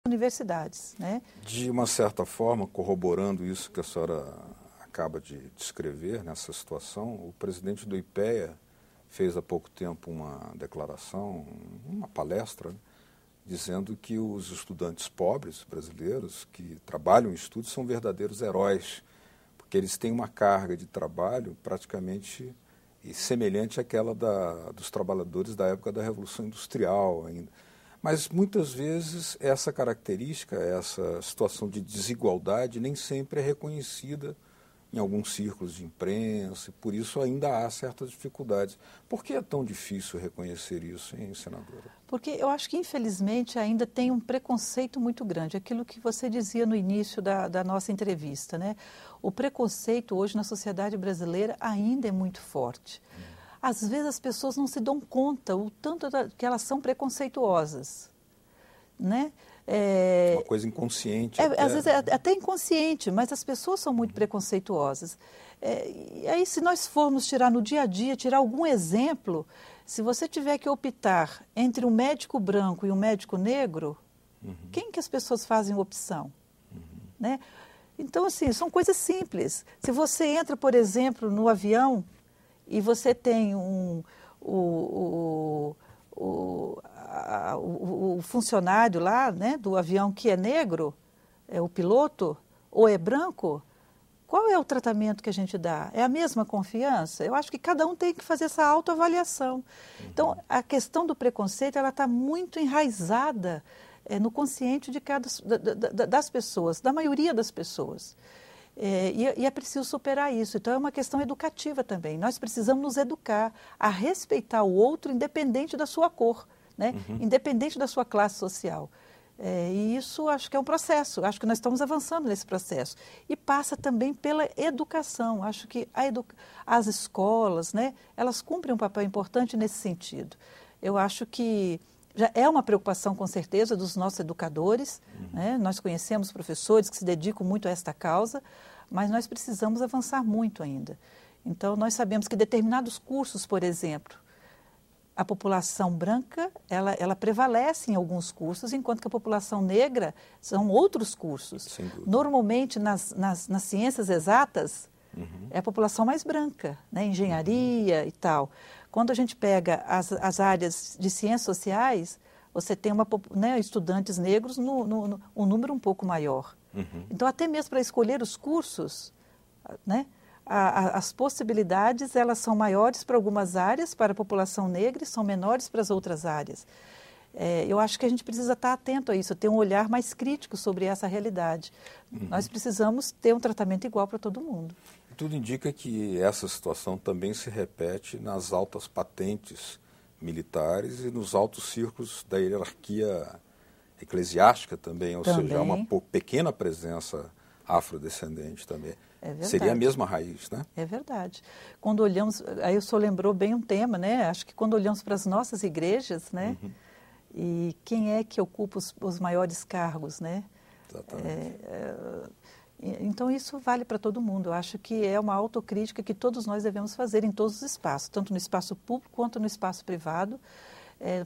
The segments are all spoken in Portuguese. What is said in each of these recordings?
universidades, né? De uma certa forma, corroborando isso que a senhora acaba de descrever nessa situação, o presidente do IPEA fez há pouco tempo uma declaração, uma palestra, né, dizendo que os estudantes pobres brasileiros que trabalham em estudos são verdadeiros heróis, porque eles têm uma carga de trabalho praticamente semelhante àquela dos trabalhadores da época da Revolução Industrial ainda. Mas muitas vezes essa característica, essa situação de desigualdade nem sempre é reconhecida em alguns círculos de imprensa, e por isso ainda há certas dificuldades. Por que é tão difícil reconhecer isso, hein, senadora? Porque eu acho que, infelizmente, ainda tem um preconceito muito grande, aquilo que você dizia no início da nossa entrevista, né? O preconceito hoje na sociedade brasileira ainda é muito forte. Às vezes as pessoas não se dão conta o tanto que elas são preconceituosas, né? Uma coisa inconsciente. Às vezes é até inconsciente, mas as pessoas são muito preconceituosas. E aí, se nós formos tirar no dia a dia, tirar algum exemplo, se você tiver que optar entre um médico branco e um médico negro, quem que as pessoas fazem opção? Né? Então, assim, são coisas simples. Se você entra, por exemplo, no avião e você tem o funcionário lá, né, do avião que é negro, é o piloto, ou é branco, qual é o tratamento que a gente dá? É a mesma confiança? Eu acho que cada um tem que fazer essa autoavaliação. Então, a questão do preconceito, ela está muito enraizada no consciente das pessoas, da maioria das pessoas. E é preciso superar isso. Então, é uma questão educativa também. Nós precisamos nos educar a respeitar o outro independente da sua cor, né? Independente da sua classe social. E isso acho que é um processo, acho que nós estamos avançando nesse processo. E passa também pela educação. Acho que as escolas, né, elas cumprem um papel importante nesse sentido. Eu acho que já é uma preocupação, com certeza, dos nossos educadores, né? Nós conhecemos professores que se dedicam muito a esta causa, mas nós precisamos avançar muito ainda. Então, nós sabemos que determinados cursos, por exemplo, a população branca, ela prevalece em alguns cursos, enquanto que a população negra são outros cursos. Normalmente, nas ciências exatas, é a população mais branca, né? Engenharia e tal. Quando a gente pega as áreas de ciências sociais, você tem estudantes negros um número um pouco maior. Então, até mesmo para escolher os cursos, né? As possibilidades, elas são maiores para algumas áreas, para a população negra, e são menores para as outras áreas. Eu acho que a gente precisa estar atento a isso, ter um olhar mais crítico sobre essa realidade. Nós precisamos ter um tratamento igual para todo mundo. Tudo indica que essa situação também se repete nas altas patentes militares e nos altos círculos da hierarquia eclesiástica também, ou seja, há uma pequena presença afrodescendente também. É verdade. Seria a mesma raiz, né? É verdade. Quando olhamos, aí o senhor lembrou bem um tema, né? Acho que quando olhamos para as nossas igrejas, né? E quem é que ocupa os maiores cargos, né? Exatamente. Então, isso vale para todo mundo. Eu acho que é uma autocrítica que todos nós devemos fazer em todos os espaços, tanto no espaço público quanto no espaço privado.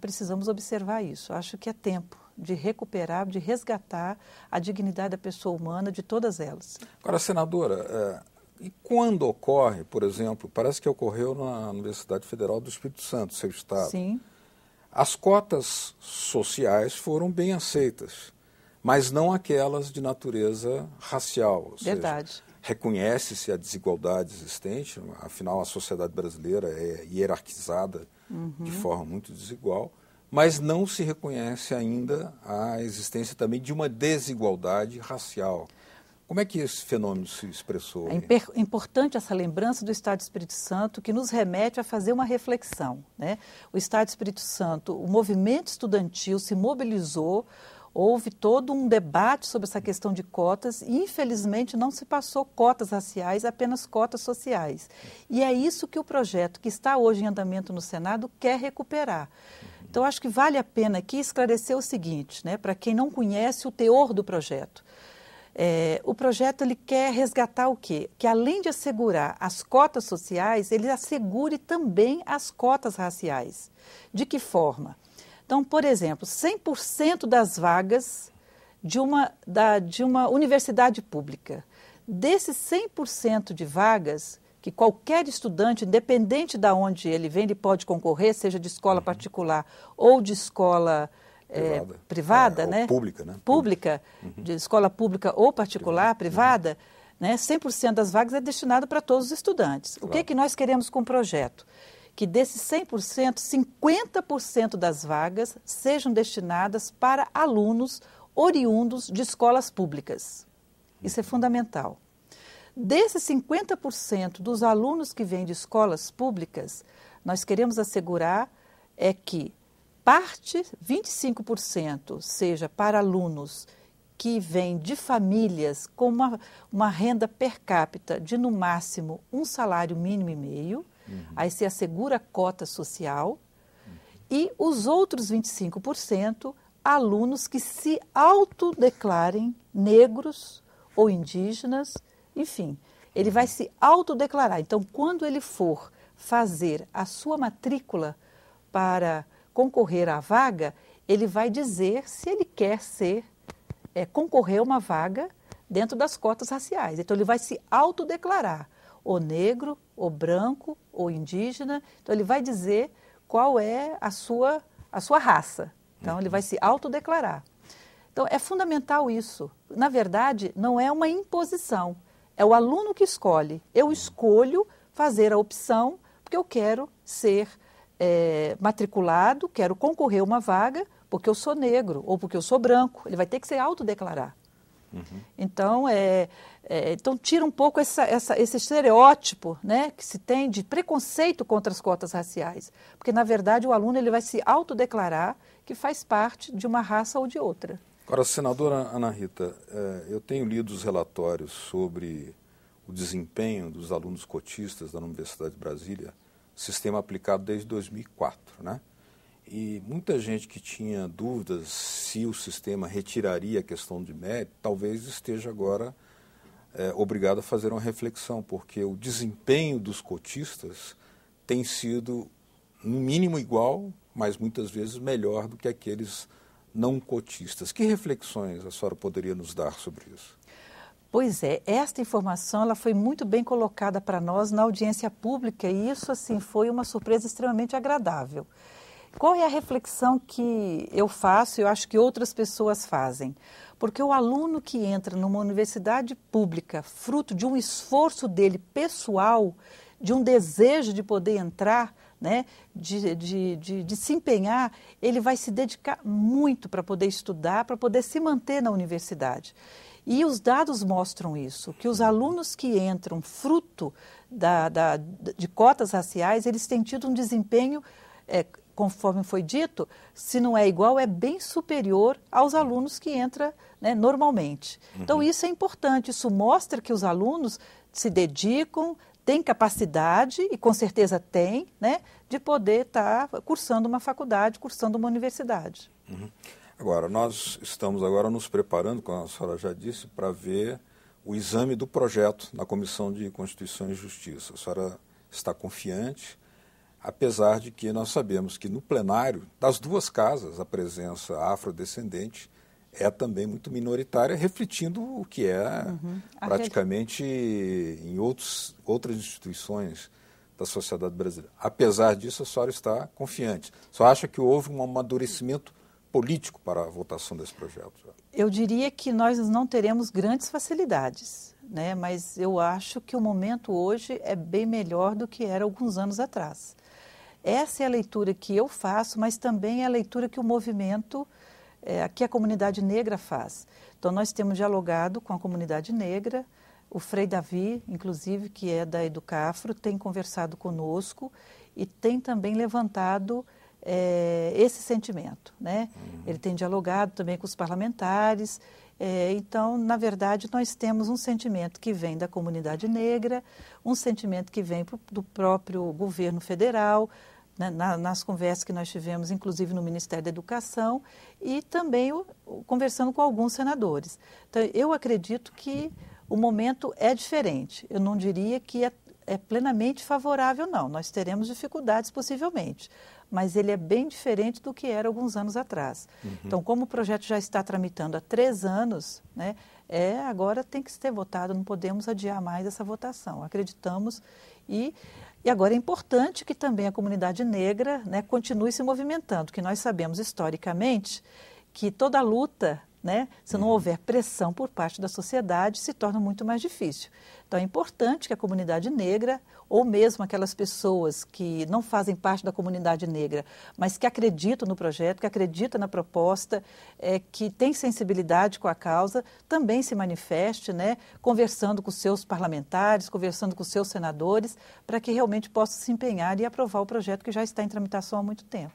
Precisamos observar isso. Eu acho que é tempo de recuperar, de resgatar a dignidade da pessoa humana, de todas elas. Agora, senadora, e quando ocorre, por exemplo, parece que ocorreu na Universidade Federal do Espírito Santo, seu estado. Sim. As cotas sociais foram bem aceitas, mas não aquelas de natureza racial. Ou Verdade. Seja, reconhece-se a desigualdade existente, afinal a sociedade brasileira é hierarquizada de forma muito desigual, mas não se reconhece ainda a existência também de uma desigualdade racial. Como é que esse fenômeno se expressou? É importante essa lembrança do Estado do Espírito Santo, que nos remete a fazer uma reflexão, né? O Estado do Espírito Santo, o movimento estudantil se mobilizou, houve todo um debate sobre essa questão de cotas e, infelizmente, não se passou cotas raciais, apenas cotas sociais. E é isso que o projeto, que está hoje em andamento no Senado, quer recuperar. Então, acho que vale a pena aqui esclarecer o seguinte, né, para quem não conhece o teor do projeto. O projeto ele quer resgatar o quê? Que além de assegurar as cotas sociais, ele assegure também as cotas raciais. De que forma? Então, por exemplo, 100% das vagas de uma universidade pública. Desses 100% de vagas, que qualquer estudante, independente de onde ele vem, ele pode concorrer, seja de escola particular ou de escola privada, né? Ou pública, né? Pública, de escola pública ou particular, privada, né? 100% das vagas é destinado para todos os estudantes. Claro. O que nós queremos com o projeto? Que desses 100%, 50% das vagas sejam destinadas para alunos oriundos de escolas públicas. Isso é fundamental. Desses 50% dos alunos que vêm de escolas públicas, nós queremos assegurar que parte, 25%, seja para alunos que vêm de famílias com uma renda per capita de, no máximo, um salário mínimo e meio, aí se assegura a cota social, e os outros 25%, alunos que se autodeclarem negros ou indígenas, enfim, ele vai se autodeclarar. Então, quando ele for fazer a sua matrícula para concorrer à vaga, ele vai dizer se ele quer concorrer a uma vaga dentro das cotas raciais. Então, ele vai se autodeclarar, ou negro, ou branco, ou indígena. Então, ele vai dizer qual é a sua raça. Então, ele vai se autodeclarar. Então, é fundamental isso. Na verdade, não é uma imposição. É o aluno que escolhe. Eu escolho fazer a opção porque eu quero ser matriculado, quero concorrer a uma vaga porque eu sou negro ou porque eu sou branco. Ele vai ter que se autodeclarar. Então, então, tira um pouco esse estereótipo, né, que se tem de preconceito contra as cotas raciais. Porque, na verdade, o aluno ele vai se autodeclarar que faz parte de uma raça ou de outra. Agora, senadora Ana Rita, eu tenho lido os relatórios sobre o desempenho dos alunos cotistas da Universidade de Brasília, sistema aplicado desde 2004, né? E muita gente que tinha dúvidas se o sistema retiraria a questão de mérito, talvez esteja agora obrigado a fazer uma reflexão, porque o desempenho dos cotistas tem sido, no mínimo, igual, mas muitas vezes melhor do que aqueles não cotistas. Que reflexões a senhora poderia nos dar sobre isso? Pois é, esta informação ela foi muito bem colocada para nós na audiência pública e isso assim foi uma surpresa extremamente agradável. Qual é a reflexão que eu faço e eu acho que outras pessoas fazem? Porque o aluno que entra numa universidade pública, fruto de um esforço dele pessoal, de um desejo de poder entrar, né, de se empenhar, ele vai se dedicar muito para poder estudar, para poder se manter na universidade. E os dados mostram isso, que os alunos que entram fruto de cotas raciais, eles têm tido um desempenho, conforme foi dito, se não é igual, é bem superior aos alunos que entram, né, normalmente. Então isso é importante, isso mostra que os alunos se dedicam, têm capacidade, e com certeza têm, né, de poder estar cursando uma faculdade, cursando uma universidade. Agora, nós estamos agora nos preparando, como a senhora já disse, para ver o exame do projeto na Comissão de Constituição e Justiça. A senhora está confiante, apesar de que nós sabemos que no plenário das duas casas a presença afrodescendente é também muito minoritária, refletindo o que é praticamente em outras instituições da sociedade brasileira. Apesar disso, a senhora está confiante. A senhora acha que houve um amadurecimento político para a votação desse projeto? Eu diria que nós não teremos grandes facilidades, né? Mas eu acho que o momento hoje é bem melhor do que era alguns anos atrás. Essa é a leitura que eu faço, mas também é a leitura que o movimento, que a comunidade negra faz. Então, nós temos dialogado com a comunidade negra, o Frei Davi, inclusive, que é da Educafro, tem conversado conosco e tem também levantado esse sentimento, né? Ele tem dialogado também com os parlamentares. Então, na verdade, nós temos um sentimento que vem da comunidade negra, um sentimento que vem do próprio governo federal, né, nas conversas que nós tivemos, inclusive no Ministério da Educação, e também conversando com alguns senadores. Então, eu acredito que o momento é diferente. Eu não diria que é plenamente favorável, não. Nós teremos dificuldades possivelmente, mas ele é bem diferente do que era alguns anos atrás. Então, como o projeto já está tramitando há 3 anos, né, agora tem que ser votado, não podemos adiar mais essa votação. Acreditamos e agora é importante que também a comunidade negra, né, continue se movimentando, que nós sabemos historicamente que toda luta, né, se não houver pressão por parte da sociedade, se torna muito mais difícil. Então é importante que a comunidade negra, ou mesmo aquelas pessoas que não fazem parte da comunidade negra, mas que acreditam no projeto, que acreditam na proposta, que têm sensibilidade com a causa, também se manifeste, né, conversando com seus parlamentares, conversando com seus senadores, para que realmente possam se empenhar e aprovar o projeto que já está em tramitação há muito tempo.